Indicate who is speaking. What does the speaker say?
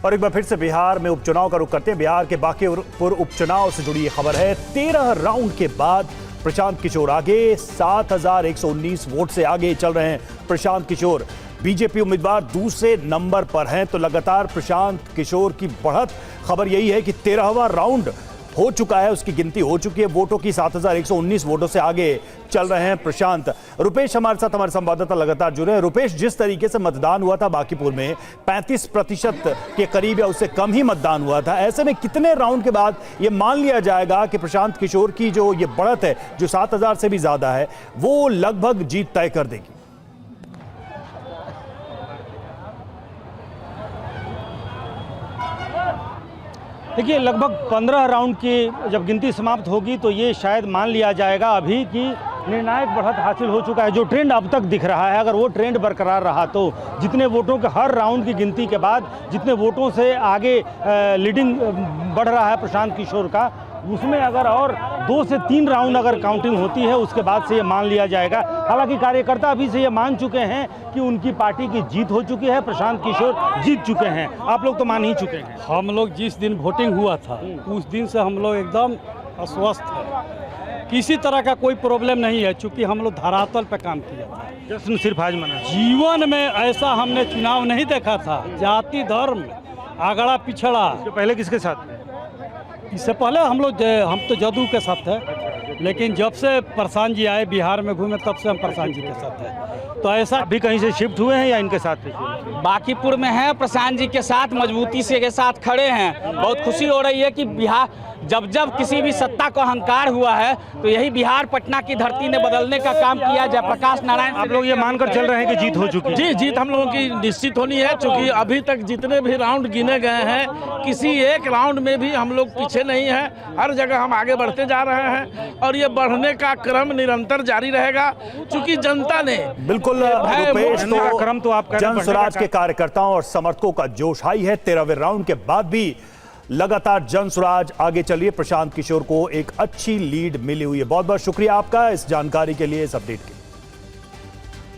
Speaker 1: और एक बार फिर से बिहार में उपचुनाव का रुख करते हैं। बिहार के बांकीपुर उपचुनाव से जुड़ी खबर है। 13 राउंड के बाद प्रशांत किशोर आगे, 7119 वोट से आगे चल रहे हैं प्रशांत किशोर। बीजेपी उम्मीदवार दूसरे नंबर पर हैं, तो लगातार प्रशांत किशोर की बढ़त। खबर यही है कि 13वां राउंड हो चुका है, उसकी गिनती हो चुकी है वोटों की। 7119 वोटों से आगे चल रहे हैं प्रशांत। रुपेश हमारे साथ, हमारे संवाददाता लगातार जुड़े हैं। रुपेश, जिस तरीके से मतदान हुआ था बांकीपुर में 35% के करीब या उससे कम ही मतदान हुआ था, ऐसे में कितने राउंड के बाद ये मान लिया जाएगा कि प्रशांत किशोर की जो ये बढ़त है, जो 7000 से भी ज्यादा है, वो लगभग जीत तय कर देगी?
Speaker 2: देखिए, लगभग 15 राउंड की जब गिनती समाप्त होगी तो ये शायद मान लिया जाएगा अभी कि निर्णायक बढ़त हासिल हो चुका है। जो ट्रेंड अब तक दिख रहा है, अगर वो ट्रेंड बरकरार रहा तो जितने वोटों के हर राउंड की गिनती के बाद जितने वोटों से आगे लीडिंग बढ़ रहा है प्रशांत किशोर का, उसमें अगर और 2 से 3 राउंड अगर काउंटिंग होती है उसके बाद से ये मान लिया जाएगा। हालांकि कार्यकर्ता अभी से ये मान चुके हैं कि उनकी पार्टी की जीत हो चुकी है, प्रशांत किशोर जीत चुके हैं। आप लोग तो मान ही चुके हैं।
Speaker 3: हम लोग जिस दिन वोटिंग हुआ था उस दिन से हम लोग एकदम अस्वस्थ हैं। किसी तरह का कोई प्रॉब्लम नहीं है, चूँकि हम लोग धरातल पे काम किया था।
Speaker 2: जश्न सिर्फ आज मना।
Speaker 3: जीवन में ऐसा हमने चुनाव नहीं देखा था। जाति धर्म आगड़ा पिछड़ा।
Speaker 2: तो पहले किसके साथ?
Speaker 3: इससे पहले हम तो जदयू के साथ थे, लेकिन जब से प्रशांत जी आए बिहार में घूमे तब से हम प्रशांत जी के साथ हैं। तो ऐसा
Speaker 2: अभी कहीं से शिफ्ट हुए हैं या इनके साथ?
Speaker 4: बांकीपुर में हैं, प्रशांत जी के साथ मजबूती से के साथ खड़े हैं। बहुत खुशी हो रही है कि बिहार जब किसी भी सत्ता को अहंकार हुआ है तो यही बिहार पटना की धरती ने बदलने का काम किया। जयप्रकाश नारायण,
Speaker 2: आप लोग ये मानकर चल रहे हैं कि जीत हो चुकी है?
Speaker 5: जी, जीत हम लोगों की निश्चित होनी है, क्योंकि अभी तक जितने भी राउंड गिने गए हैं किसी एक राउंड में भी हम लोग पीछे नहीं हैं। हर जगह हम आगे बढ़ते जा रहे हैं और ये बढ़ने का क्रम निरंतर जारी रहेगा, क्योंकि जनता ने
Speaker 1: बिल्कुल रुपेश,
Speaker 2: तो क्रम तो आप
Speaker 1: जन स्वराज के कार्यकर्ताओं और समर्थकों का जोश हाई है। 13वें राउंड के बाद भी लगातार जन स्वराज आगे चलिए। प्रशांत किशोर को एक अच्छी लीड मिली हुई है। बहुत बहुत शुक्रिया आपका इस जानकारी के लिए, इस अपडेट के लिए।